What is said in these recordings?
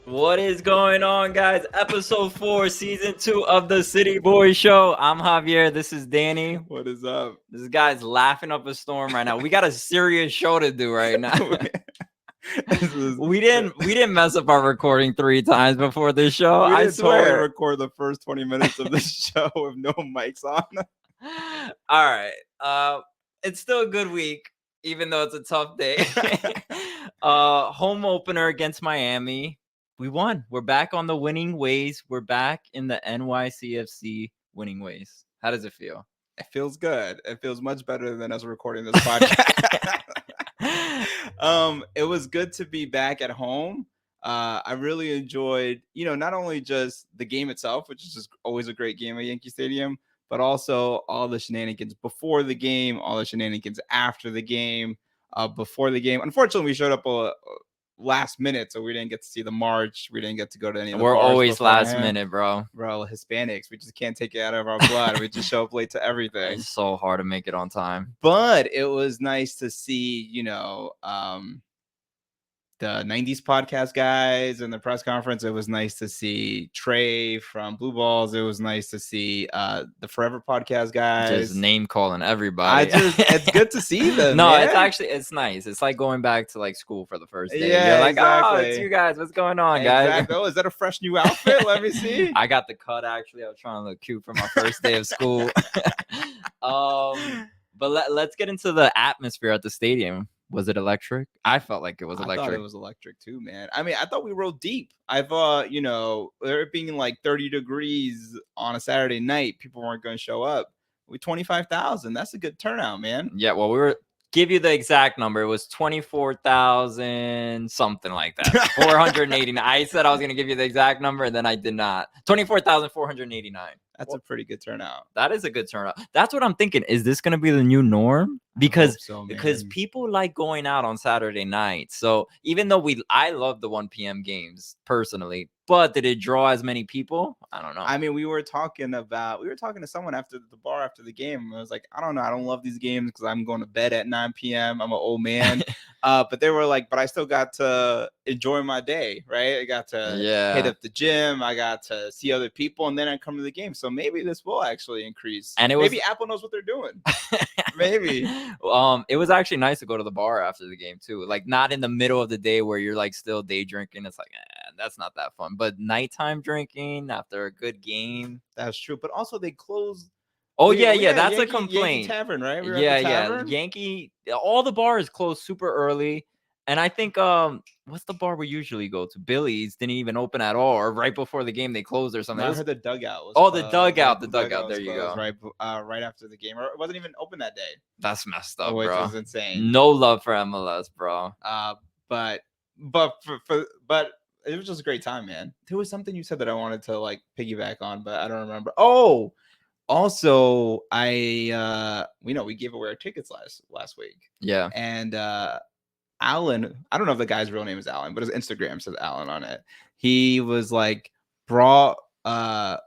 What is going on, guys? Episode 4, Season 2 of the City Boy Show. I'm Javier. This is Danny. What is up? This guy's laughing up a storm right now. We got a serious show to do right now. We didn't mess up our recording 3 times before this show. We I swear. totally record the first 20 minutes of this show with no mics on. All right. It's still a good week, even though it's a tough day. Home opener against Miami. We won. We're back on the winning ways. We're back in the NYCFC winning ways. How does it feel? It feels good. It feels much better than us recording this podcast. It was good to be back at home. I really enjoyed, not only just the game itself, which is just always a great game at Yankee Stadium, but also all the shenanigans before the game, all the shenanigans after the game, before the game. Unfortunately, we showed up last minute, so we didn't get to see the march. We didn't get to go to any of the We're bars always beforehand. last minute, bro. Hispanics, we just can't take it out of our blood. We just show up late to everything. It's so hard to make it on time. But it was nice to see, the 90s podcast guys in the press conference. It was nice to see Trey from Blue Balls. It was nice to see the Forever podcast guys. Just name calling everybody. It's good to see them. No, man. it's nice. It's like going back to like school for the first day. Yeah, You're like, exactly. oh, it's you guys. What's going on, guys? Exactly. Oh, is that a fresh new outfit? Let me see. I got the cut, actually. I was trying to look cute for my first day of school. But let's get into the atmosphere at the stadium. Was it electric? I felt like it was electric. I thought it was electric too, man. I mean, I thought we rode deep. I thought, there being like 30 degrees on a Saturday night, people weren't going to show up. We 25,000. That's a good turnout, man. Yeah, well, give you the exact number. It was 24,000, something like that. 489. I said I was going to give you the exact number, and then I did not. 24,489. That's a pretty good turnout. That is a good turnout. That's what I'm thinking. Is this going to be the new norm? Because people like going out on Saturday night. So even though I love the 1 p.m. games personally, but did it draw as many people? I don't know. I mean, we were talking to someone after the bar after the game. I was like, I don't know. I don't love these games because I'm going to bed at 9 p.m. I'm an old man. But they were like, but I still got to enjoy my day, right? I got to hit up the gym. I got to see other people, and then I come to the game. So maybe this will actually increase. And maybe Apple knows what they're doing. Maybe. It was actually nice to go to the bar after the game too. Like not in the middle of the day where you're like still day drinking. It's like, that's not that fun. But nighttime drinking after a good game. That's true. But also they close. Oh, yeah. That's a complaint. Yankee Tavern, right? Yeah. Yankee. All the bars closed super early. And I think, what's the bar we usually go to? Billy's didn't even open at all, or right before the game they closed or something. No, I heard the dugout. The dugout. The dugout. There you go. Right after the game, or it wasn't even open that day. That's messed up, which bro. Which is insane. No love for MLS, bro. But it was just a great time, man. There was something you said that I wanted to like piggyback on, but I don't remember. Oh, also, we gave away our tickets last week. Yeah, and Alan, I don't know if the guy's real name is Alan, but his Instagram says Alan on it. He was like, brought my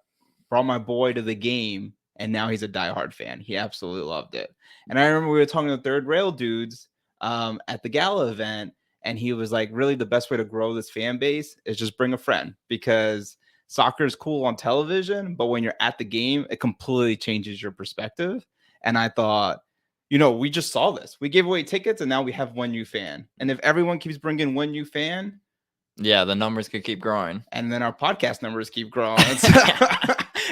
boy to the game, and now he's a diehard fan. He absolutely loved it. And I remember we were talking to the Third Rail dudes at the gala event, and he was like, really the best way to grow this fan base is just bring a friend, because soccer is cool on television, but when you're at the game, it completely changes your perspective. And I thought, we just saw this. We gave away tickets, and now we have one new fan. And if everyone keeps bringing one new fan, yeah, the numbers could keep growing. And then our podcast numbers keep growing.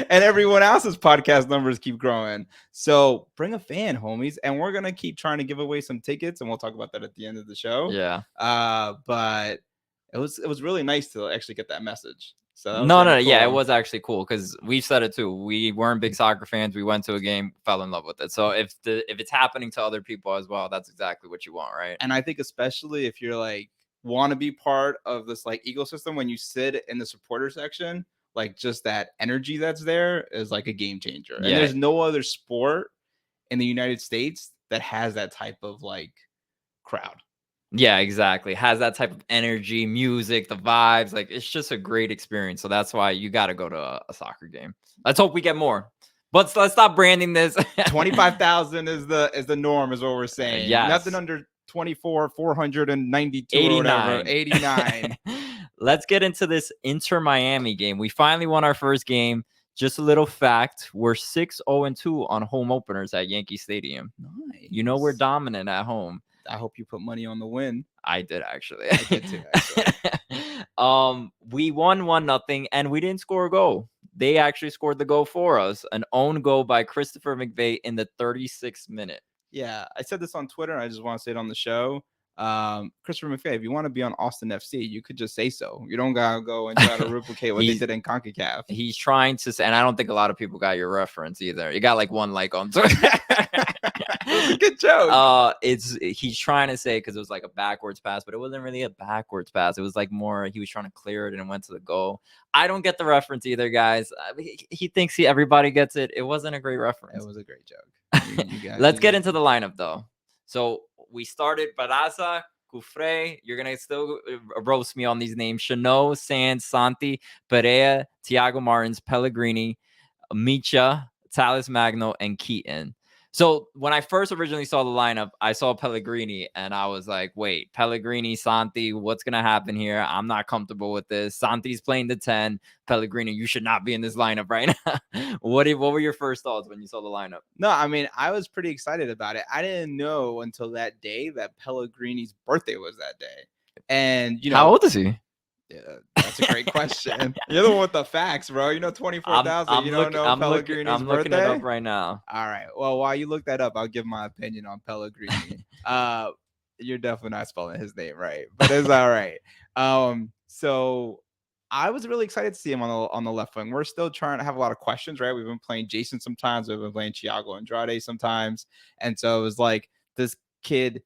And everyone else's podcast numbers keep growing. So bring a fan, homies. And we're going to keep trying to give away some tickets, and we'll talk about that at the end of the show. Yeah. But it was really nice to actually get that message. So no, cool. Yeah, it was actually cool because we said it too. We weren't big soccer fans. We went to a game, fell in love with it. So if it's happening to other people as well, that's exactly what you want, right? And I think especially if you're like want to be part of this like ecosystem, when you sit in the supporter section, like just that energy that's there is like a game changer. And there's no other sport in the United States that has that type of like crowd. Yeah, exactly. Has that type of energy, music, the vibes. Like, it's just a great experience. So that's why you got to go to a soccer game. Let's hope we get more. But let's stop branding this. 25,000 is the norm, is what we're saying. Yes. Nothing under 24, 492 or whatever, 89. let's get into this Inter-Miami game. We finally won our first game. Just a little fact, we're 6-0-2 on home openers at Yankee Stadium. Nice. You know we're dominant at home. I hope you put money on the win. I did actually. I did too, actually. We won 1-0 and we didn't score a goal. They actually scored the goal for us. An own goal by Christopher McVeigh in the 36th minute. Yeah, I said this on Twitter. And I just want to say it on the show. Christopher McVeigh, if you want to be on Austin FC, you could just say so. You don't gotta go and try to replicate what they did in CONCACAF. He's trying to say, and I don't think a lot of people got your reference either. You got like one like on Twitter. It was a good joke. He's trying to say because it was like a backwards pass, but it wasn't really a backwards pass. It was like more he was trying to clear it and it went to the goal. I don't get the reference either, guys. He thinks everybody gets it. It wasn't a great reference. It was a great joke. Let's get into the lineup though. So we started Barraza, Cufré. You're gonna still roast me on these names: Chanot, Sands, Santi, Perea, Thiago Martins, Pellegrini, Micha, Talis Magno, and Keaton. So when I first originally saw the lineup, I saw Pellegrini and I was like, wait, Pellegrini, Santi, what's going to happen here? I'm not comfortable with this. Santi's playing the 10. Pellegrini, you should not be in this lineup right now. What were your first thoughts when you saw the lineup? No, I mean, I was pretty excited about it. I didn't know until that day that Pellegrini's birthday was that day. And, you know, how old is he? Yeah, that's a great question. You're the one with the facts, bro. You know 24,000. You don't know Pellegrini's birthday? I'm looking it up right now. All right. Well, while you look that up, I'll give my opinion on Pellegrini. You're definitely not spelling his name right, but it's all right. So I was really excited to see him on the left wing. We're still trying to have a lot of questions, right? We've been playing Jason sometimes. We've been playing Thiago Andrade sometimes. And so it was like, this kid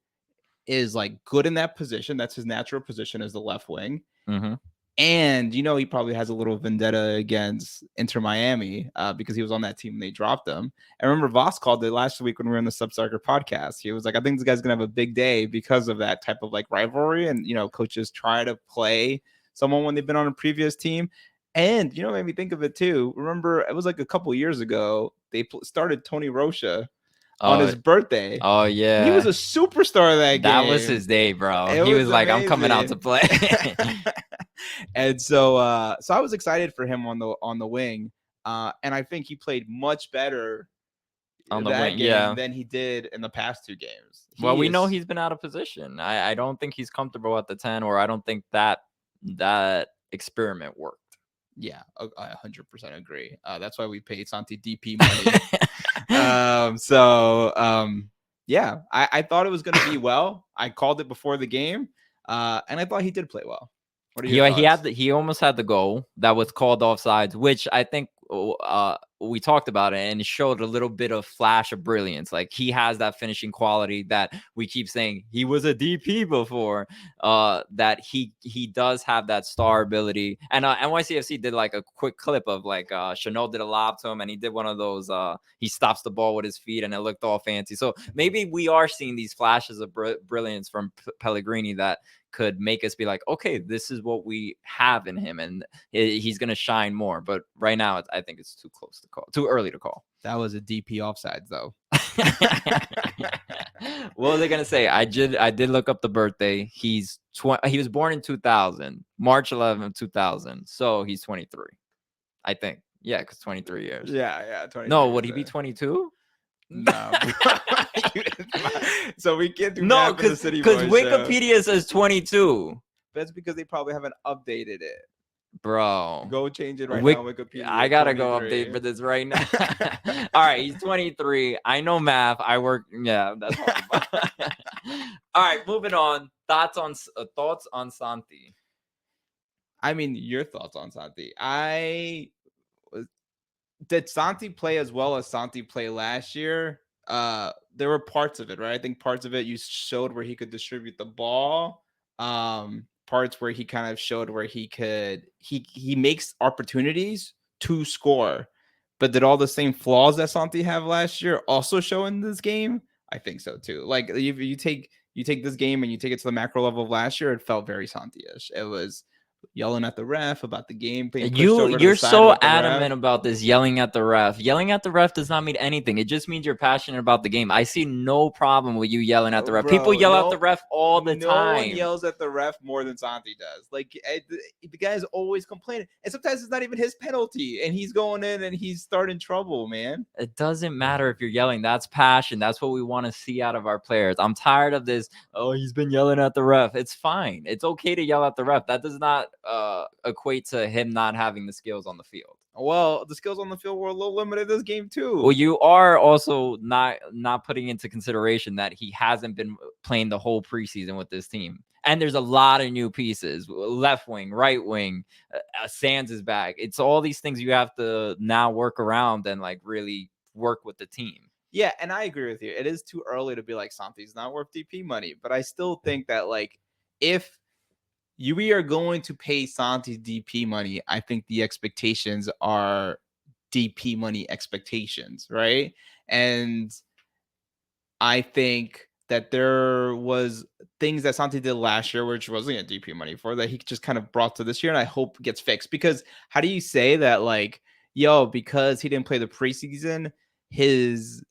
is like good in that position. That's his natural position as the left wing. Mm-hmm. And, you know, he probably has a little vendetta against Inter-Miami because he was on that team and they dropped him. I remember Voss called it last week when we were in the Sub-Soccer podcast. He was like, I think this guy's going to have a big day because of that type of like rivalry. And, you know, coaches try to play someone when they've been on a previous team. And, you know, made me think of it too. Remember, it was like a couple years ago, they started Tony Rocha on his birthday. Oh, yeah. He was a superstar that game. That was his day, bro. He was like, amazing. I'm coming out to play. And so I was excited for him on the wing. And I think he played much better on the wing than he did in the past two games. We know he's been out of position. I don't think he's comfortable at the 10, or I don't think that experiment worked. Yeah, I 100% agree. That's why we paid Santi DP money. Yeah, I thought it was going to be well. I called it before the game, and I thought he did play well. What are your thoughts? He almost had the goal that was called offsides, which I think we talked about it, and it showed a little bit of flash of brilliance. Like, he has that finishing quality that we keep saying he was a DP before. That he does have that star ability. And NYCFC did like a quick clip of like Chanot did a lob to him, and he did one of those. He stops the ball with his feet, and it looked all fancy. So maybe we are seeing these flashes of brilliance from Pellegrini that could make us be like, okay, this is what we have in him, and he's going to shine more. But right now, I think it's too close to call, too early to call. That was a DP offsides, though. What was I going to say? I did look up the birthday. He was born in 2000, March 11th, 2000. So he's 23, I think. Yeah, because 23 years. Yeah. 23 no, would he be 22? No. So we can't do no, because Wikipedia says 22. That's because they probably haven't updated it. Bro, go change it right now on Wikipedia. I gotta go update for this right now. All right, he's 23. I know math. I work. Yeah, that's all right. Moving on. Thoughts on Santi. I mean, your thoughts on Santi. Did Santi play as well as Santi played last year? There were parts of it, right? I think parts of it you showed where he could distribute the ball. Parts where he kind of showed where he makes opportunities to score. But did all the same flaws that Santi have last year also show in this game? I think so too. Like, if you take this game and you take it to the macro level of last year, it felt very Santi-ish. It was yelling at the ref about the game being pushed over to the You're side so about the ref. adamant about this yelling at the ref. Yelling at the ref does not mean anything. It just means you're passionate about the game. I see no problem with you yelling at the ref. People Bro, yell at the ref all the no time. one yells at the ref more than Santi does. Like the guy's always complaining, and sometimes it's not even his penalty, and he's going in and he's starting trouble, man. It doesn't matter if you're yelling. That's passion. That's what we want to see out of our players. I'm tired of this. Oh, he's been yelling at the ref. It's fine. It's okay to yell at the ref. That does not equate to him not having the skills on the field. Well, the skills on the field were a little limited this game too. Well, you are also not putting into consideration that he hasn't been playing the whole preseason with this team. And there's a lot of new pieces, left wing, right wing, Sands is back. It's all these things you have to now work around and like really work with the team. Yeah, and I agree with you. It is too early to be like Santi's not worth DP money, but I still think that like if we are going to pay Santi DP money, I think the expectations are DP money expectations, right? And I think that there was things that Santi did last year, which wasn't a DP money for, that he just kind of brought to this year, and I hope gets fixed. Because how do you say that, like, because he didn't play the preseason, his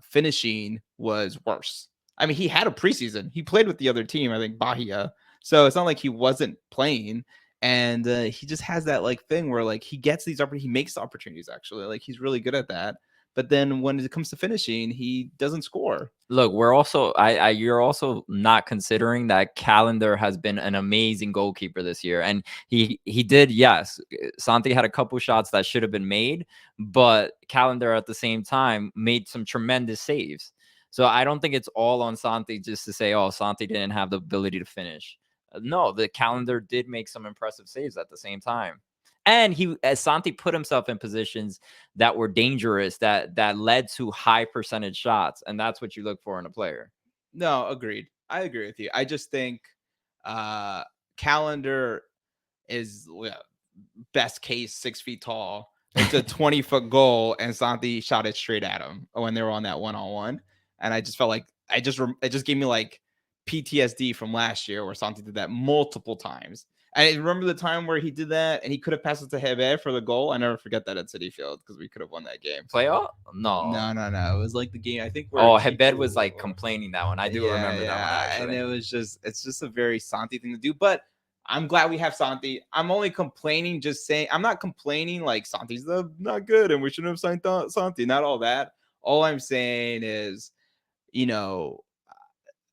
finishing was worse? I mean, he had a preseason. He played with the other team, I think Bahia. So it's not like he wasn't playing. And he just has that like thing where like he gets these opportunities, he makes the opportunities actually. Like he's really good at that. But then when it comes to finishing, he doesn't score. Look, we're also you're also not considering that Calendar has been an amazing goalkeeper this year. And he did, yes. Santi had a couple shots that should have been made, but Calendar at the same time made some tremendous saves. So I don't think it's all on Santi just to say, oh, Santi didn't have the ability to finish. No, the Calendar did make some impressive saves at the same time. And Santi put himself in positions that were dangerous, that led to high percentage shots, and that's what you look for in a player. No, agreed. I agree with you. I just think Calendar is best case 6 feet tall. It's a 20-foot goal, and Santi shot it straight at him when they were on that 1-on-1. And I just felt like it just gave me like PTSD from last year where Santi did that multiple times. I remember the time where he did that and he could have passed it to Hebe for the goal. I never forget that at City Field because we could have won that game. Playoff? No. It was like the game. I think. Hebe was like complaining that one. I do remember that one actually. And it's just a very Santi thing to do. But I'm glad we have Santi. I'm only complaining, just saying. I'm not complaining like Santi's not good and we shouldn't have signed Santi. Not all that. All I'm saying is,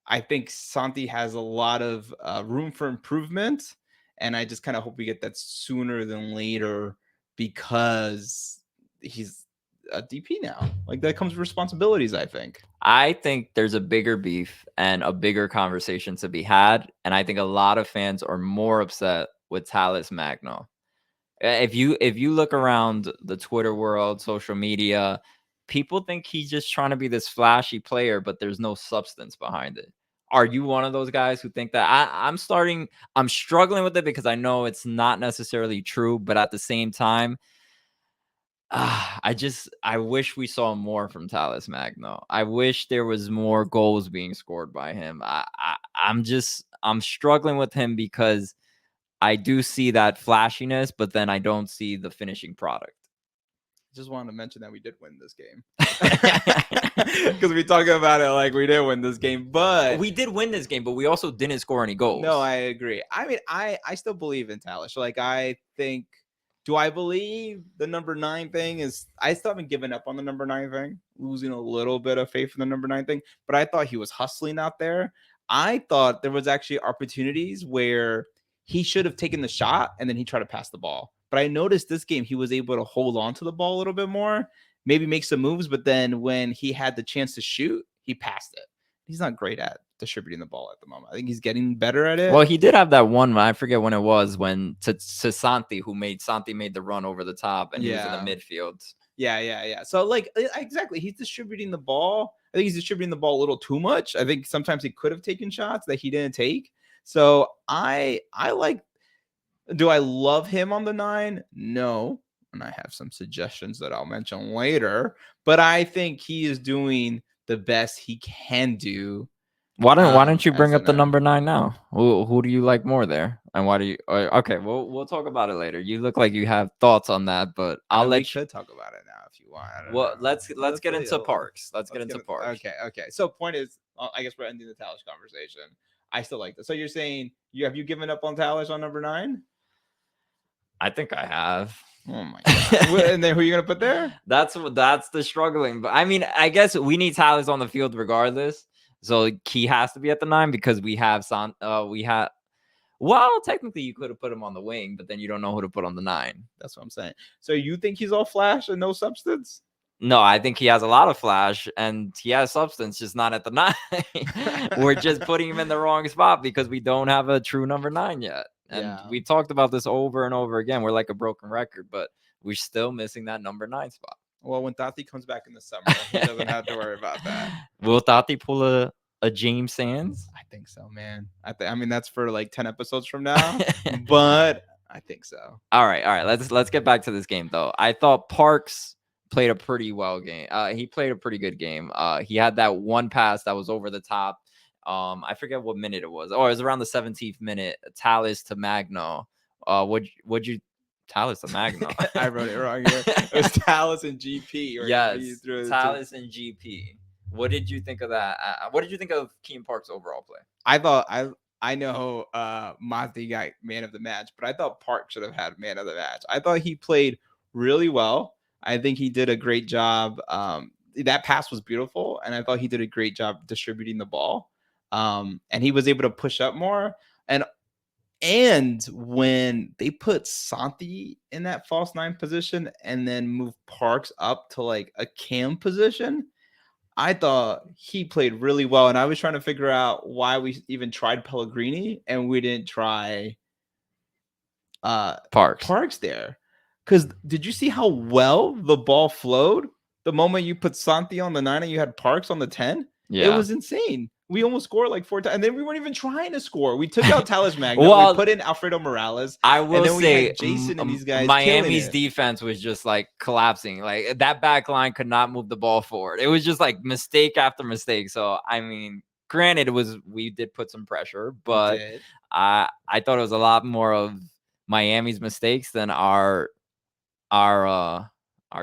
I think Santi has a lot of room for improvement. And I just kind of hope we get that sooner than later because he's a DP now. Like that comes with responsibilities, I think. I think there's a bigger beef and a bigger conversation to be had. And I think a lot of fans are more upset with Talles Magno. If you look around the Twitter world, social media, people think he's just trying to be this flashy player, but there's no substance behind it. Are you one of those guys who think that? I'm struggling with it because I know it's not necessarily true, but at the same time, I wish we saw more from Talles Magno. I wish there was more goals being scored by him. I'm struggling with him because I do see that flashiness, but then I don't see the finishing product. Just wanted to mention that we did win this game because we talking about it like we did win this game, but we did win this game, but we also didn't score any goals. No, I agree. I mean, I still believe in Talles. Like, I think, do I believe the number 9 thing is? I still haven't given up on the number 9 thing, losing a little bit of faith in the number 9 thing, but I thought he was hustling out there. I thought there was actually opportunities where he should have taken the shot and then he tried to pass the ball. But I noticed this game, he was able to hold on to the ball a little bit more, maybe make some moves. But then when he had the chance to shoot, he passed it. He's not great at distributing the ball at the moment. I think he's getting better at it. Well, he did have that one, I forget when it was, when to Santi, Santi made the run over the top and he was in the midfield. Yeah. So, like, exactly. He's distributing the ball. I think he's distributing the ball a little too much. I think sometimes he could have taken shots that he didn't take. So I like, do I love him on the 9? No. And I have some suggestions that I'll mention later. But I think he is doing the best he can do Why don't you bring as up the center. number 9 now? Who do you like more there? And why do you? Okay, we'll talk about it later. You look like you have thoughts on that, but I I'll mean, we let you. could talk about it now if you want. I don't Well, know. let's get into Let's Parks. Let's get into Parks. Okay. So point is, I guess we're ending the Talish conversation. I still like this. So you're saying have you given up on Talish on number 9? I think I have. Oh my god! And then who are you gonna put there? That's the struggling. But I mean, I guess we need Talish on the field regardless. So he has to be at the 9 because we have well, technically you could have put him on the wing, but then you don't know who to put on the 9. That's what I'm saying. So you think he's all flash and no substance? No, I think he has a lot of flash and he has substance, just not at the 9. We're just putting him in the wrong spot because we don't have a true number 9 yet. And we talked about this over and over again. We're like a broken record, but we're still missing that number 9 spot. Well, when Tati comes back in the summer, he doesn't have to worry about that. Will Tati pull a James Sands? I think so, man. I mean, that's for like 10 episodes from now, but I think so. All right. Let's get back to this game though. I thought Parks played a pretty well game. He played a pretty good game. He had that one pass that was over the top. I forget what minute it was. Oh, it was around the 17th minute. Tallis to Magno. Would you Tallis to Magno? I wrote it wrong here. It was Tallis and GP. Yes, Tallis and GP. What did you think of that? What did you think of Keem Park's overall play? I thought I know Monty got man of the match, but I thought Park should have had man of the match. I thought he played really well. I think he did a great job. That pass was beautiful, and I thought he did a great job distributing the ball. And he was able to push up more. And when they put Santi in that false 9 position and then move Parks up to like a cam position, I thought he played really well. And I was trying to figure out why we even tried Pellegrini and we didn't try Parks there. Because did you see how well the ball flowed the moment you put Santi on the 9 and you had Parks on the 10? Yeah. It was insane. We almost scored like 4 times, and then we weren't even trying to score. We took out Tallis Magno. Well, we put in Alfredo Morales. I will and then say, we had Jason and these guys. Miami's defense was just like collapsing. Like that back line could not move the ball forward. It was just like mistake after mistake. So I mean, granted, we did put some pressure, but I thought it was a lot more of Miami's mistakes than our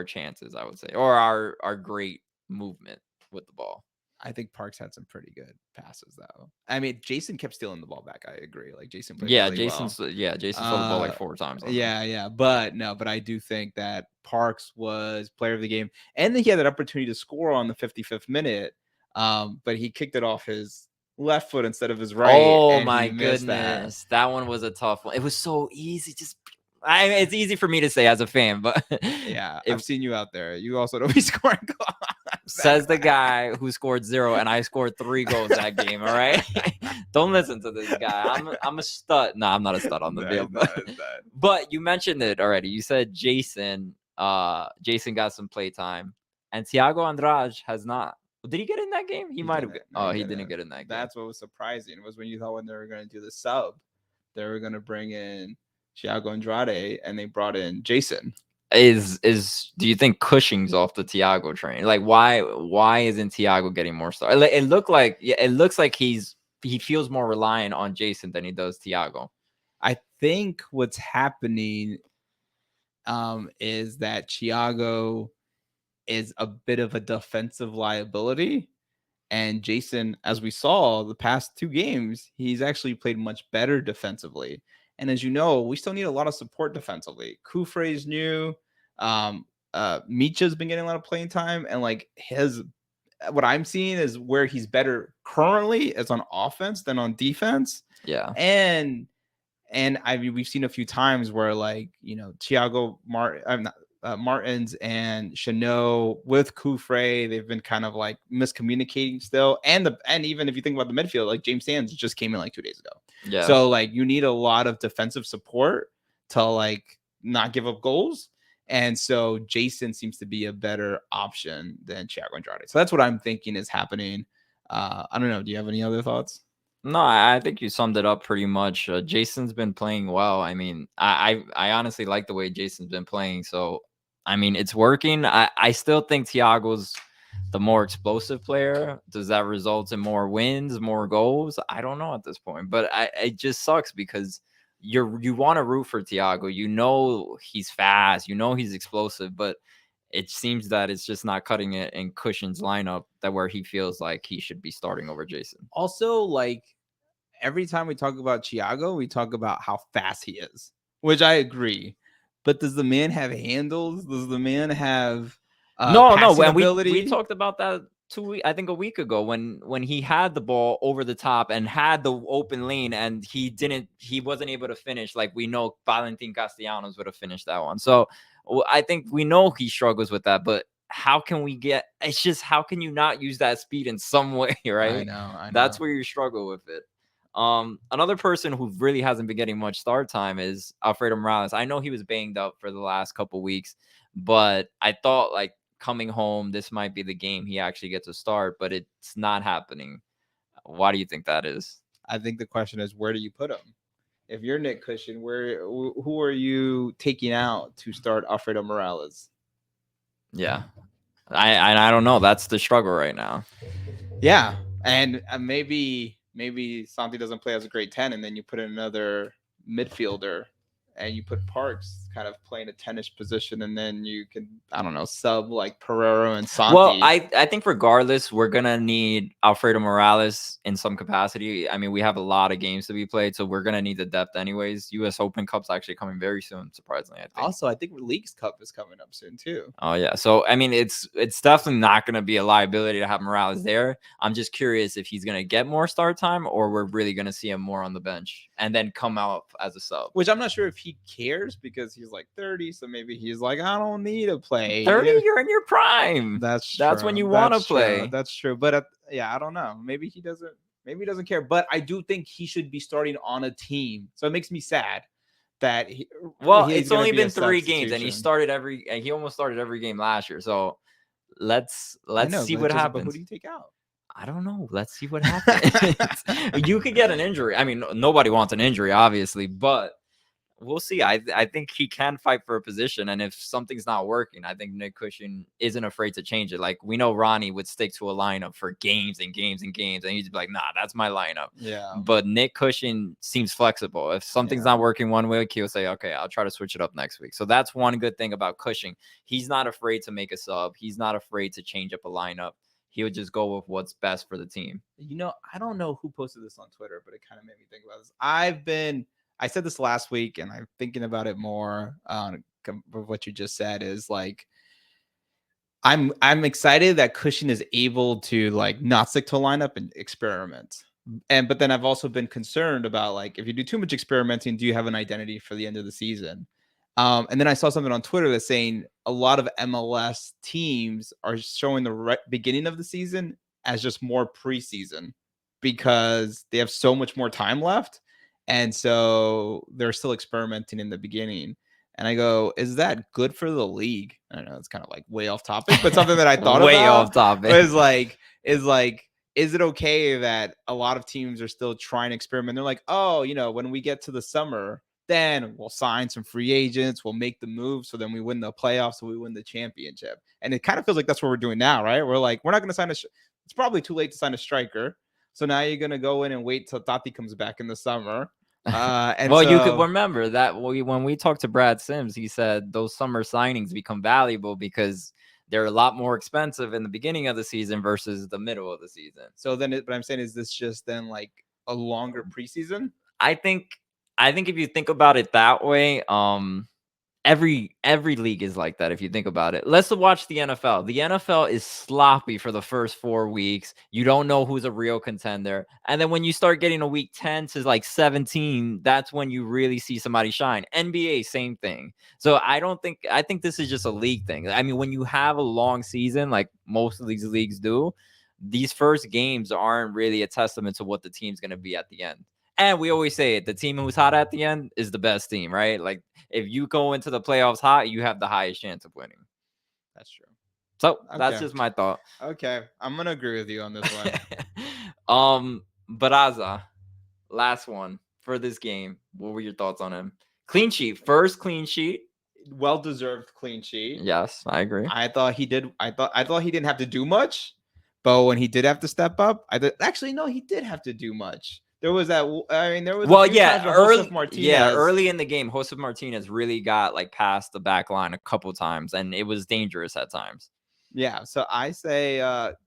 chances, I would say, or our great movement with the ball. I think Parks had some pretty good passes, though. I mean, Jason kept stealing the ball back. I agree. Like Jason played really well. Jason stole the ball like 4 times. Yeah. But I do think that Parks was player of the game, and then he had that opportunity to score on the 55th minute. But he kicked it off his left foot instead of his right. Oh my goodness, that one was a tough one. It was so easy. I mean, it's easy for me to say as a fan, but yeah, I've seen you out there. You also don't be scoring goals. Says the guy who scored 0 and I scored 3 goals that game. All right, don't listen to this guy. I'm a stud. No, I'm not a stud on the field. But you mentioned it already. You said Jason got some play time, and Thiago Andrade has not. Did he get in that game? He might have. Oh, he didn't get in that game. That's what was surprising was when you thought when they were going to do the sub, they were going to bring in Thiago Andrade, and they brought in Jason. Do you think Cushing's off the Thiago train? Like why isn't Thiago getting more stars? It looks like he feels more reliant on Jason than he does Thiago. I think what's happening is that Thiago is a bit of a defensive liability, and Jason, as we saw the past 2 games, he's actually played much better defensively. And as you know, we still need a lot of support defensively. Kufre's new. Micha's been getting a lot of playing time. And like what I'm seeing is where he's better currently is on offense than on defense. Yeah. And I mean, we've seen a few times where like, Thiago Martins and Chanot with Kufre, they've been kind of like miscommunicating still. And even if you think about the midfield, like James Sands just came in like 2 days ago. Yeah. So like you need a lot of defensive support to like not give up goals. And so Jason seems to be a better option than Thiago Andrade. So that's what I'm thinking is happening. I don't know. Do you have any other thoughts? No, I think you summed it up pretty much. Jason's been playing well. I mean, I honestly like the way Jason's been playing. So, I mean, it's working. I still think Thiago's the more explosive player? Does that result in more wins, more goals? I don't know at this point, but it just sucks because you want to root for Thiago. You know he's fast, you know he's explosive, but it seems that it's just not cutting it in Cushion's lineup that where he feels like he should be starting over Jason. Also, like every time we talk about Thiago, we talk about how fast he is, which I agree. But does the man have handles? Does the man have No, passing when we ability? talked about that I think a week ago when he had the ball over the top and had the open lane and he wasn't able to finish like we know Valentin Castellanos would have finished that one. So I think we know he struggles with that, but how can we get it's just how can you not use that speed in some way, right? I know. That's where you struggle with it. Another person who really hasn't been getting much start time is Alfredo Morales. I know he was banged up for the last couple weeks, but I thought like coming home, this might be the game he actually gets a start, but it's not happening. Why do you think that is? I think the question is, where do you put him? If you're Nick Cushion, who are you taking out to start Alfredo Morales? Yeah, I don't know. That's the struggle right now. Yeah, and maybe Santi doesn't play as a great 10, and then you put in another midfielder, and you put Parks kind of playing a 10ish position, and then you can, I don't know, sub like Pereira and Santi. Well, I think regardless, we're gonna need Alfredo Morales in some capacity. I mean, we have a lot of games to be played, so we're gonna need the depth anyways. U.S. Open Cup's actually coming very soon, surprisingly. I think. Also, I think Leagues Cup is coming up soon too. Oh yeah, so I mean, it's definitely not gonna be a liability to have Morales there. I'm just curious if he's gonna get more start time, or we're really gonna see him more on the bench and then come out as a sub. Which I'm not sure if he cares because he's like 30, so maybe he's like, I don't need to play. 30, you're in your prime. That's when you want to play. That's true. But yeah, I don't know. Maybe he doesn't. Maybe he doesn't care. But I do think he should be starting on a team. So it makes me sad that it's only been 3 games and he almost started every game last year. So let's see what happens. But who do you take out? I don't know. Let's see what happens. You could get an injury. I mean, nobody wants an injury, obviously, but we'll see. I think he can fight for a position, and if something's not working, I think Nick Cushion isn't afraid to change it. Like we know Ronnie would stick to a lineup for games and games and games, and he'd be like, "Nah, that's my lineup." Yeah. But Nick Cushion seems flexible. If something's not working one week, he'll say, "Okay, I'll try to switch it up next week." So that's one good thing about Cushion. He's not afraid to make a sub. He's not afraid to change up a lineup. He would just go with what's best for the team. You know, I don't know who posted this on Twitter, but it kind of made me think about this. I said this last week, and I'm thinking about it more. Of what you just said is like, I'm excited that Cushion is able to like not stick to a lineup and experiment. But then I've also been concerned about like if you do too much experimenting, do you have an identity for the end of the season? And then I saw something on Twitter that's saying a lot of MLS teams are showing the beginning of the season as just more preseason because they have so much more time left. And so they're still experimenting in the beginning. And I go, is that good for the league? I don't know. It's kind of like way off topic, but something that I thought way about off topic is it okay that a lot of teams are still trying to experiment? They're like, oh, when we get to the summer, then we'll sign some free agents. We'll make the move. So then we win the playoffs. So we win the championship. And it kind of feels like that's what we're doing now, right? We're like, we're not going to sign it's probably too late to sign a striker. So now you're going to go in and wait till Tati comes back in the summer. You could remember that when we talked to Brad Sims, he said those summer signings become valuable because they're a lot more expensive in the beginning of the season versus the middle of the season. So then, but I'm saying, is this just then like a longer preseason? I think if you think about it that way, every league is like that if you think about it. Let's watch the NFL. The NFL is sloppy for the first 4 weeks. You don't know who's a real contender. And then when you start getting to week 10 to like 17, that's when you really see somebody shine. NBA, same thing. So I think this is just a league thing. I mean, when you have a long season, like most of these leagues do, these first games aren't really a testament to what the team's going to be at the end. And we always say it, the team who's hot at the end is the best team, right? Like if you go into the playoffs hot, you have the highest chance of winning. That's true. So that's just my thought. Okay. I'm going to agree with you on this one. Baraza, last one for this game. What were your thoughts on him? Clean sheet. First clean sheet. well-deserved clean sheet. Yes, I agree. I thought he did. I thought he didn't have to do much, but when he did have to step up, actually no, he did have to do much. There was that. I mean, there was a few times where Josef Martinez. Early in the game, Josef Martinez really got like past the back line a couple times, and it was dangerous at times. Yeah, so I say,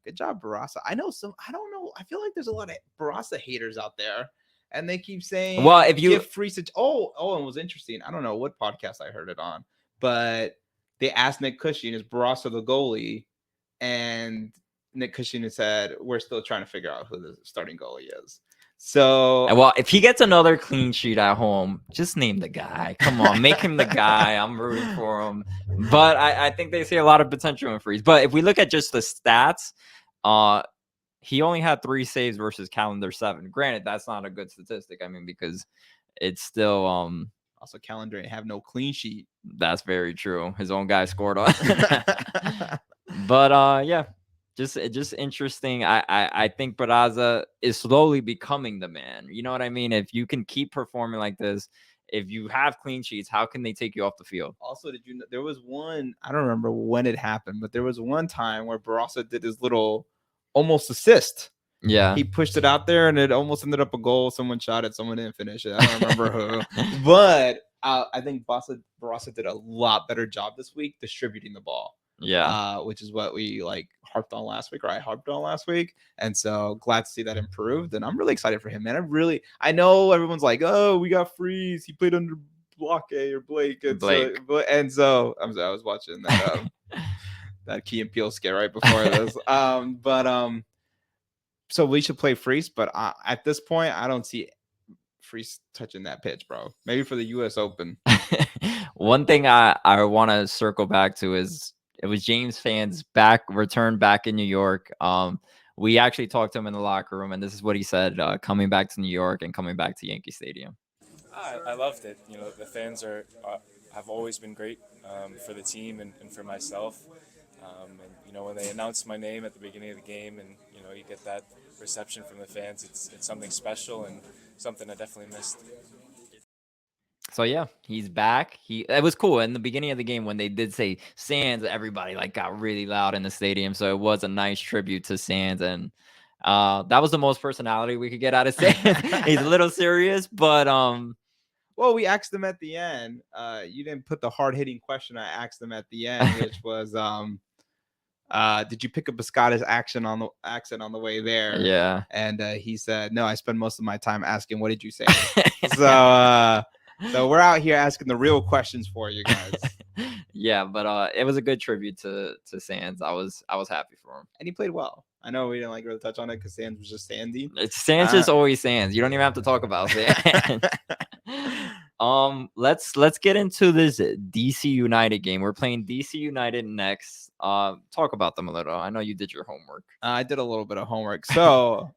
good job, Barasa. I know some. I don't know. I feel like there's a lot of Barasa haters out there, and they keep saying, well, if you give free such. Oh, and it was interesting. I don't know what podcast I heard it on, but they asked Nick Cushing, is Barasa the goalie? And Nick Cushing said, we're still trying to figure out who the starting goalie is. So, well, if he gets another clean sheet at home, just name the guy. Come on, make him the guy. I'm rooting for him. But I think they see a lot of potential in Freeze. But if we look at just the stats, he only had 3 saves versus calendar 7. Granted, that's not a good statistic. I mean, because it's still also calendar have no clean sheet. That's very true. His own guy scored on. But yeah. Just interesting. I think Barraza is slowly becoming the man. You know what I mean? If you can keep performing like this, if you have clean sheets, how can they take you off the field? Also, did you know there was one? I don't remember when it happened, but there was one time where Barraza did his little almost assist. Yeah, he pushed it out there, and it almost ended up a goal. Someone shot it, someone didn't finish it. I don't remember who, but I think Barraza did a lot better job this week distributing the ball. Yeah, which is what we harped on last week, or I harped on last week, and so glad to see that improved. And I'm really excited for him, man. I know everyone's like, oh, we got Freeze. He played under Blockay or Blake, and so I was watching that that Key and Peele scare right before this. So we should play Freeze, but at this point, I don't see Freeze touching that pitch, bro. Maybe for the U.S. Open. One thing I want to circle back to is it was James Fans return back in New York. We actually talked to him in the locker room, and this is what he said coming back to New York and coming back to Yankee Stadium. I loved it. You know, the fans have always been great for the team and for myself. And you know, when they announced my name at the beginning of the game, and you know, you get that reception from the fans, it's something special and something I definitely missed. So yeah, he's back. It was cool in the beginning of the game when they did say Sands. Everybody got really loud in the stadium, so it was a nice tribute to Sands, and that was the most personality we could get out of Sands. He's a little serious, but well, we asked him at the end. You didn't put the hard-hitting question I asked him at the end, which was, did you pick up a Scottish accent on the way there? Yeah. And he said, no, I spend most of my time asking, what did you say? So we're out here asking the real questions for you guys. Yeah, but it was a good tribute to Sands. I was happy for him. And he played well. I know we didn't really touch on it because Sands was just Sandy. Sands just always Sands. You don't even have to talk about Sands. Let's get into this DC United game. We're playing DC United next. Talk about them a little. I know you did your homework. I did a little bit of homework. So,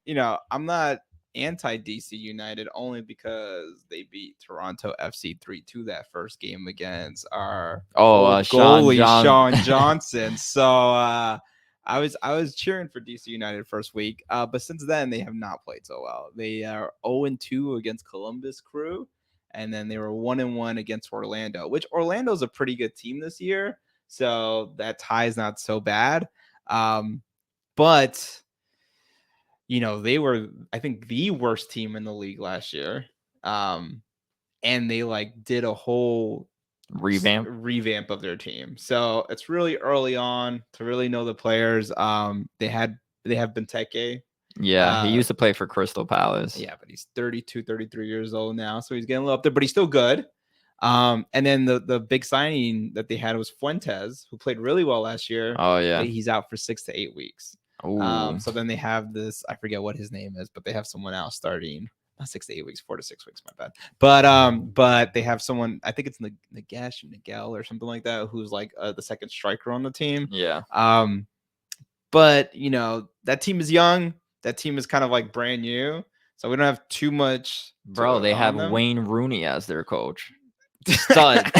I'm not anti-DC United only because they beat Toronto FC 3-2 that first game against our goalie Sean Johnson. So I was cheering for DC United first week, but since then they have not played so well. They are 0-2 against Columbus Crew, and then they were 1-1 against Orlando, which Orlando's a pretty good team this year, so that tie is not so bad. But they were, I think, the worst team in the league last year. And they did a whole revamp of their team. So it's really early on to really know the players. They have Benteke. Yeah, he used to play for Crystal Palace. Yeah, but he's 32, 33 years old now. So he's getting a little up there, but he's still good. And then the big signing that they had was Fuentes, who played really well last year. Oh, yeah. He's out for 6 to 8 weeks. So then they have this, I forget what his name is, but they have someone else starting, not 6 to 8 weeks, 4 to 6 weeks, my bad. But they have someone, I think it's Nigel or something like that, who's the second striker on the team. Yeah. But that team is young. That team is kind of brand new. So we don't have too much. Bro, they have Wayne Rooney as their coach. Stud,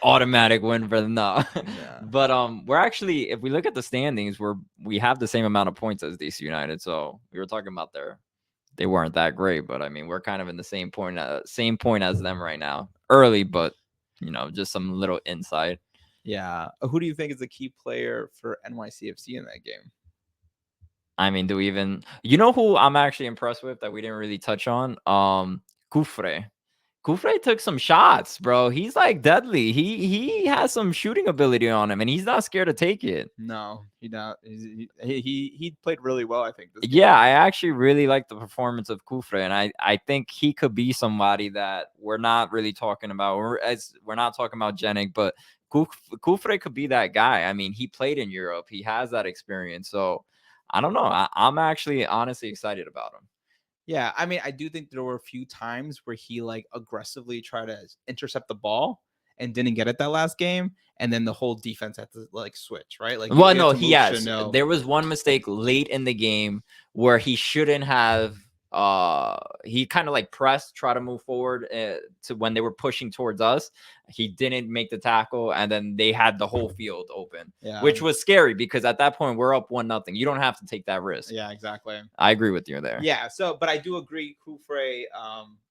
automatic win for them. No. Yeah. But we're actually, if we look at the standings, we have the same amount of points as DC United. So we were talking about they weren't that great, but I mean, we're kind of in the same point as them right now. Early, but just some little insight. Yeah. Who do you think is the key player for NYCFC in that game? I mean, do we even who I'm actually impressed with that we didn't really touch on? Kufre. Kufre took some shots, bro. He's like deadly. He has some shooting ability on him, and he's not scared to take it. No, he not. He played really well, I think. This game. Yeah, I actually really like the performance of Kufre, and I think he could be somebody that we're not really talking about. We're not talking about Jenik, but Kufre could be that guy. I mean, he played in Europe. He has that experience. So I don't know. I'm actually honestly excited about him. Yeah, I mean, I do think there were a few times where he like aggressively tried to intercept the ball and didn't get it that last game, and then the whole defense had to like switch, right? Like, Well, you no, had to move Chanel. there was one mistake late in the game where he shouldn't have. He kind of like pressed, try to move forward to when they were pushing towards us. He didn't make the tackle, and then they had the whole field open, which was scary because at that point we're up 1-0. You don't have to take that risk. Yeah, exactly. I agree with you there. Yeah, so but I do agree. Kufre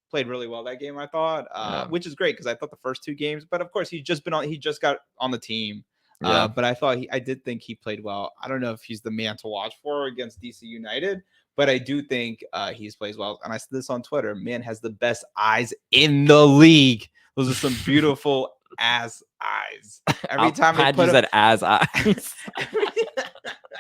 played really well that game. I thought, which is great because I thought the first two games, but of course he just got on the team. Yeah. But I did think he played well. I don't know if he's the man to watch for against DCunited, but I do think he plays well. And I said this on Twitter, man has the best eyes in the league. Those are some beautiful ass eyes. Every time they put said ass eyes.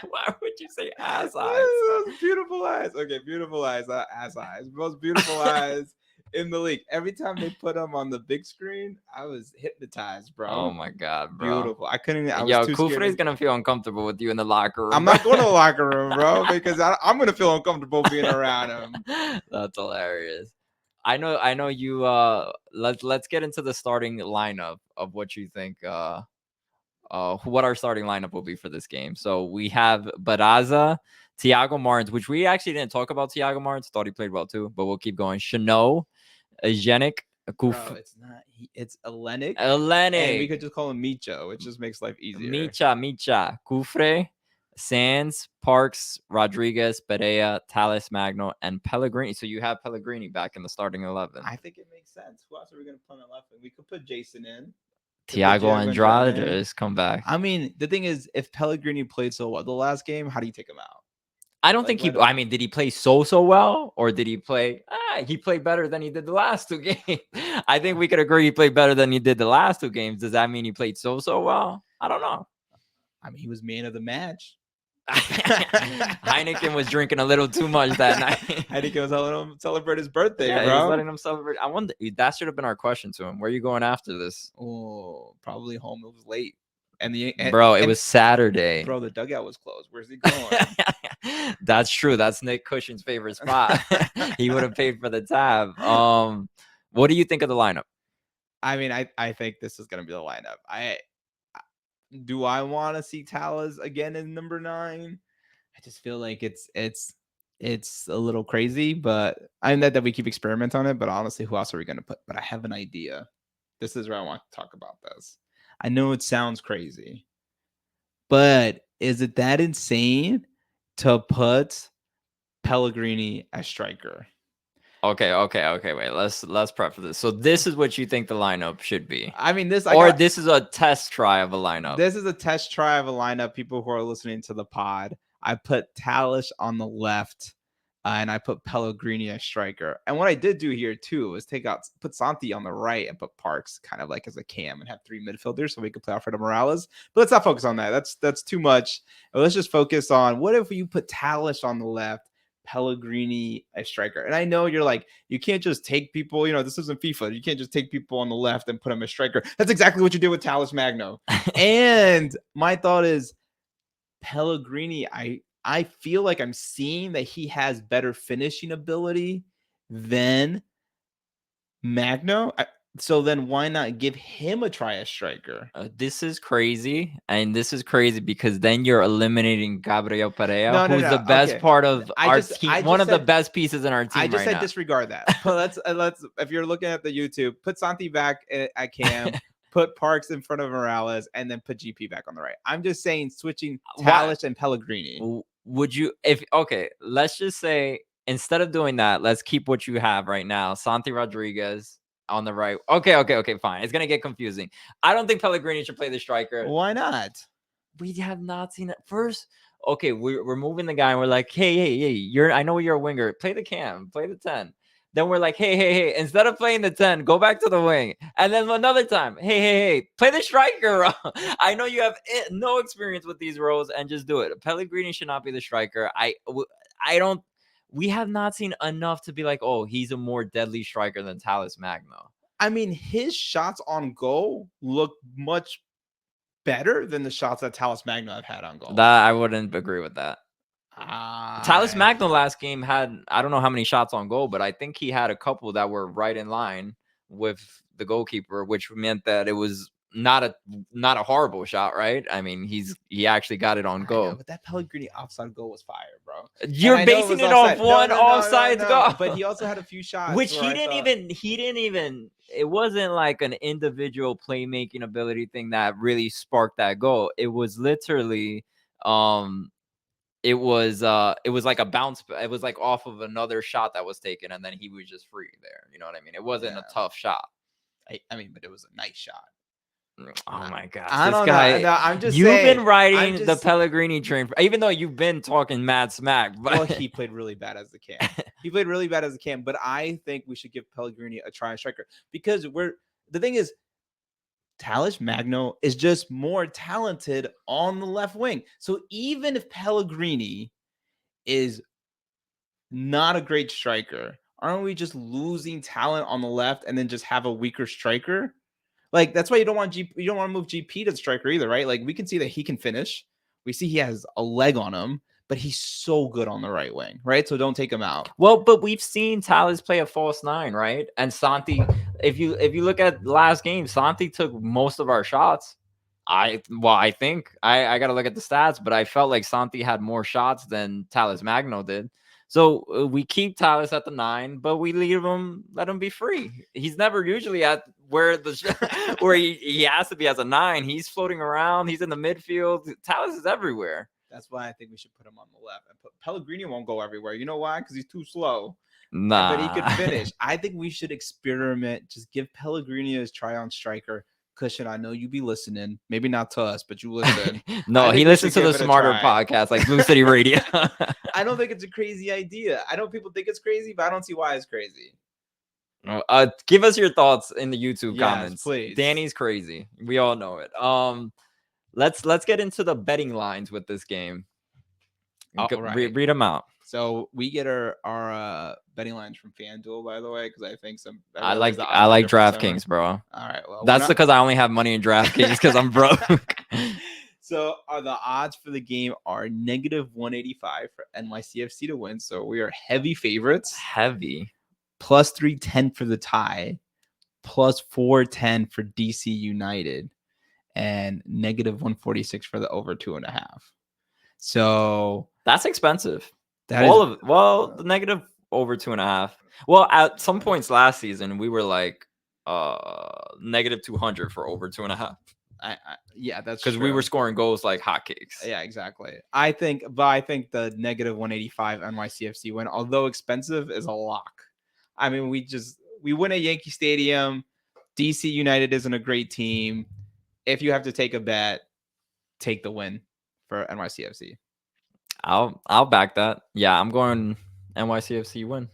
Why would you say ass eyes? Those beautiful eyes. Okay, beautiful eyes, ass eyes. Most beautiful eyes in the league. Every time they put them on the big screen, I was hypnotized, bro. Oh my god, bro! Beautiful. I couldn't. I was Yo, too Kufre scared is gonna feel uncomfortable with you in the locker room. I'm not going to the locker room, bro, because I'm gonna feel uncomfortable being around him. That's hilarious. I know you. Let's get into the starting lineup of what you think. What our starting lineup will be for this game. So we have Baraza, Thiago Martins, which we actually didn't talk about. Thiago Martins, thought he played well too, but we'll keep going. Chanot, Jenik, Bro, it's not. It's Elenik. And we could just call him Micho, which just makes life easier. Micha, Kufre, Sands, Parks, Rodriguez, Perea, Thales Magno, and Pellegrini. So you have Pellegrini back in the starting 11. I think it makes sense. Who else are we going to put on 11? We could put Jason in. Thiago Andrade has come back. I mean, the thing is, if Pellegrini played so well the last game, how do you take him out? I don't think he. I mean, did he play so well, or did he play? He played better than he did the last two games. I think we could agree he played better than he did the last two games. Does that mean he played so well? I don't know. I mean, he was man of the match. Heineken was drinking a little too much that night. Heineken was letting him celebrate his birthday, bro. He was letting him celebrate. I wonder. That should have been our question to him. Where are you going after this? Oh, probably home. It was late. It was Saturday. Bro, the dugout was closed. Where's he going? That's true. That's Nick Cushing's favorite spot. He would have paid for the tab. What do you think of the lineup? I mean, I think this is gonna be the lineup. Do I want to see Talas again in number 9? I just feel like it's a little crazy, but I know that we keep experimenting on it. But honestly, who else are we gonna put? But I have an idea. This is where I want to talk about this. I know it sounds crazy, but is it that insane to put Pellegrini as striker? Okay. Wait, let's prep for this. So this is what you think the lineup should be. I mean, this is a test try of a lineup. This is a test try of a lineup. People who are listening to the pod, I put Talish on the left, and I put Pellegrini as striker. And what I did do here too was put Santi on the right and put Parks kind of like as a cam and have 3 midfielders so we could play Alfredo Morales. But let's not focus on that. That's too much. Let's just focus on what if you put Talish on the left, Pellegrini a striker. And I know you're like, you can't just take people, this isn't FIFA. You can't just take people on the left and put them as striker. That's exactly what you did with Thales Magno. And my thought is Pellegrini, I feel like I'm seeing that he has better finishing ability than Magno. So then why not give him a try as striker? This is crazy. And this is crazy because then you're eliminating Gabriel Perea, who's the best part of our team. One of the best pieces in our team. I just said now. Disregard that. But let's if you're looking at the YouTube, put Santi back at cam, put Parks in front of Morales, and then put GP back on the right. I'm just saying switching Talish and Pellegrini. Would you let's just say instead of doing that, let's keep what you have right now. Santi Rodriguez, on the right. Okay, fine. It's gonna get confusing. I don't think Pellegrini should play the striker. Why not? We have not seen it first. Okay, we're moving the guy and we're like, hey, I know you're a winger. Play the cam, play the 10. Then we're like, hey, instead of playing the 10, go back to the wing. And then another time, hey, play the striker. I know you have no experience with these roles and just do it. Pellegrini should not be the striker. I don't. We have not seen enough to be like, oh, he's a more deadly striker than Talles Magno. I mean, his shots on goal look much better than the shots that Talles Magno have had on goal. That I wouldn't agree with that. Talles Magno last game had, I don't know how many shots on goal, but I think he had a couple that were right in line with the goalkeeper, which meant that it was not a horrible shot, right? I mean, he actually got it on goal. But that Pellegrini offside goal was fire, bro. You're basing it off one offside goal. But he also had a few shots, which he didn't even. It wasn't like an individual playmaking ability thing that really sparked that goal. It was literally, it was like a bounce. It was like off of another shot that was taken, and then he was just free there. You know what I mean? It wasn't a tough shot. I mean, but it was a nice shot. Oh my gosh, I this don't guy! know. No, I'm just you've saying, been riding the Pellegrini train, even though you've been talking mad smack. But well, he played really bad as the cam. He played really bad as a cam. But I think we should give Pellegrini a try striker because the thing is, Talles Magno is just more talented on the left wing. So even if Pellegrini is not a great striker, aren't we just losing talent on the left and then just have a weaker striker? Like, that's why you don't want to move GP to the striker either, right? Like, we can see that he can finish. We see he has a leg on him, but he's so good on the right wing, right? So don't take him out. Well, but we've seen Talles play a false 9, right? And Santi, if you look at last game, Santi took most of our shots. I think I got to look at the stats, but I felt like Santi had more shots than Talles Magno did. So we keep Talles at the 9, but we let him be free. He's never usually at where where he has to be as a 9. He's floating around. He's in the midfield. Talles is everywhere. That's why I think we should put him on the left. And Pellegrini won't go everywhere. You know why? Because he's too slow. Nah. But he could finish. I think we should experiment. Just give Pellegrini a try on striker. Cushion, I know you be listening. Maybe not to us, but you listen. No, he listens to the Smarter podcast, like Blue City Radio. I don't think it's a crazy idea. I know people think it's crazy, but I don't see why it's crazy. Give us your thoughts in the YouTube comments. Please. Danny's crazy. We all know it. Let's get into the betting lines with this game. Right. Read them out. So we get our betting lines from FanDuel, by the way, because I think I like DraftKings, bro. All right, well, that's because I only have money in DraftKings because I'm broke. So the odds for the game are -185 for NYCFC to win. So we are heavy favorites. Heavy. Plus 310 for the tie. Plus 410 for DCunited. And -146 for the over 2.5. So that's expensive. The negative over 2.5. Well, at some points last season, we were like -200 for over 2.5. Yeah, that's because we were scoring goals like hotcakes. Yeah, exactly. I think the -185 NYCFC win, although expensive, is a lock. I mean, we win at Yankee Stadium. DCunited isn't a great team. If you have to take a bet, take the win for NYCFC. I'll back that. Yeah, I'm going NYCFC win.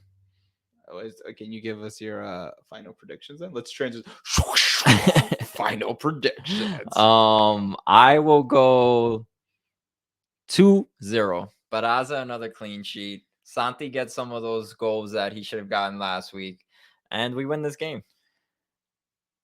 Can you give us your final predictions then? Let's transition. Final predictions. I will go 2-0. Baraza another clean sheet. Santi gets some of those goals that he should have gotten last week, and we win this game.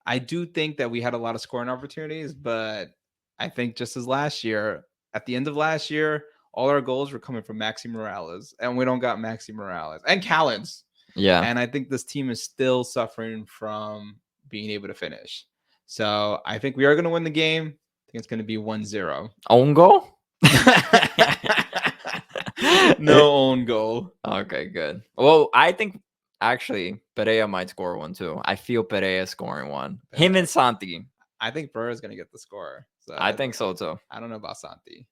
I do think that we had a lot of scoring opportunities, but I think just as last year, at the end of last year, all our goals were coming from Maxi Morales, and we don't got Maxi Morales and Callens. Yeah. And I think this team is still suffering from being able to finish. So I think we are going to win the game. I think it's going to be 1-0. Own goal? No own goal. Okay, good. Well, I think actually Perea might score one too. I feel Perea scoring one. Him and Santi. I think Perea is going to get the score. So I think so too. I don't know about Santi.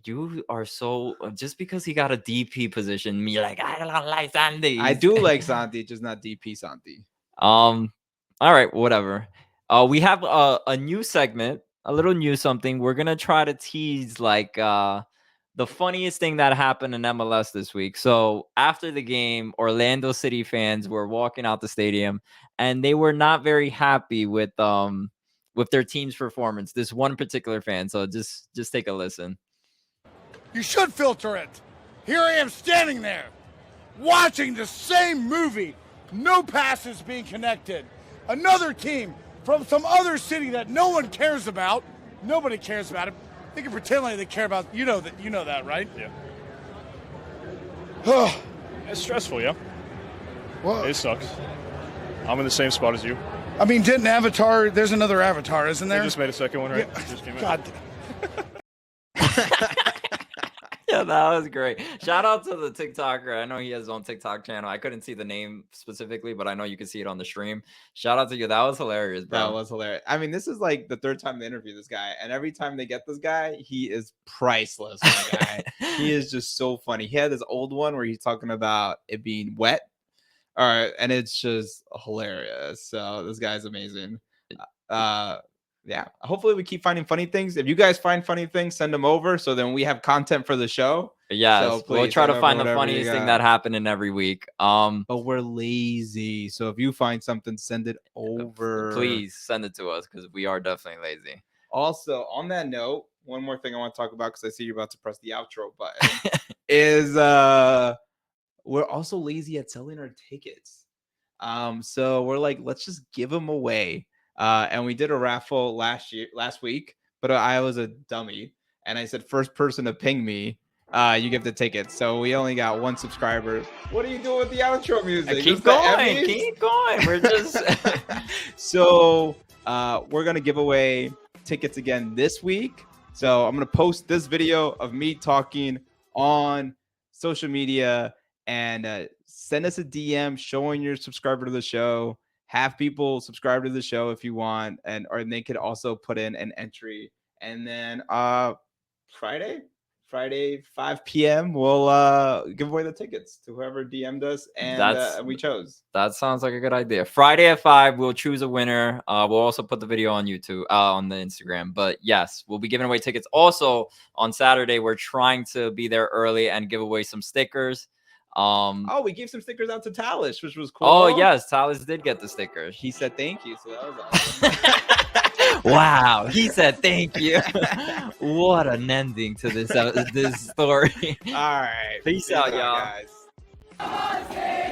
You are so just because he got a DP position, me like I don't like Santi. I do like Santi, just not DP Santi. All right, whatever. We have a new segment, a little new something. We're gonna try to tease like the funniest thing that happened in MLS this week. So after the game, Orlando City fans were walking out the stadium, and they were not very happy with their team's performance. This one particular fan. So just take a listen. You should filter it. Here I am standing there, watching the same movie. No passes being connected. Another team from some other city that no one cares about. Nobody cares about it. They can pretend like they care about. You know that, right? Yeah. It's stressful, yeah. Well, It sucks. I'm in the same spot as you. I mean, didn't Avatar? There's another Avatar, isn't there? They just made a second one, right? Yeah. It just came out. God. Yeah, that was great. Shout out to the TikToker. I know he has his own TikTok channel. I couldn't see the name specifically, but I know you can see it on the stream. Shout out to you. That was hilarious, bro. That was hilarious. I mean, this is like the third time they interview this guy, and every time they get this guy, he is priceless. My guy, he is just so funny. He had this old one where he's talking about it being wet, all right, and it's just hilarious. So this guy's amazing. Yeah. Hopefully we keep finding funny things. If you guys find funny things, send them over so then we have content for the show. Yes, So we'll please try send to over find the whatever you funniest thing got. that happened in every week. But we're lazy. So if you find something, send it over. Please send it to us because we are definitely lazy. Also, on that note, one more thing I want to talk about because I see you're about to press the outro button is we're also lazy at selling our tickets. So we're like, let's just give them away. And we did a raffle last week, but I was a dummy and I said, first person to ping me, you give the tickets. So we only got one subscriber. What are you doing with the outro music? Keep going. Keep going. We're just So we're gonna give away tickets again this week. So I'm gonna post this video of me talking on social media and send us a DM showing you're subscriber to the show. Have people subscribe to the show if you want, or they could also put in an entry. And then Friday 5 p.m. we'll give away the tickets to whoever DM'd us and we chose. That sounds like a good idea. Friday at 5, we'll choose a winner. We'll also put the video on YouTube, on the Instagram. But yes, we'll be giving away tickets. Also on Saturday, we're trying to be there early and give away some stickers. We gave some stickers out to Talish, which was cool. Oh yes, Talis did get the stickers. He said thank you, so that was awesome. Wow, he said thank you. What an ending to this story. All right, Peace out, y'all. guys.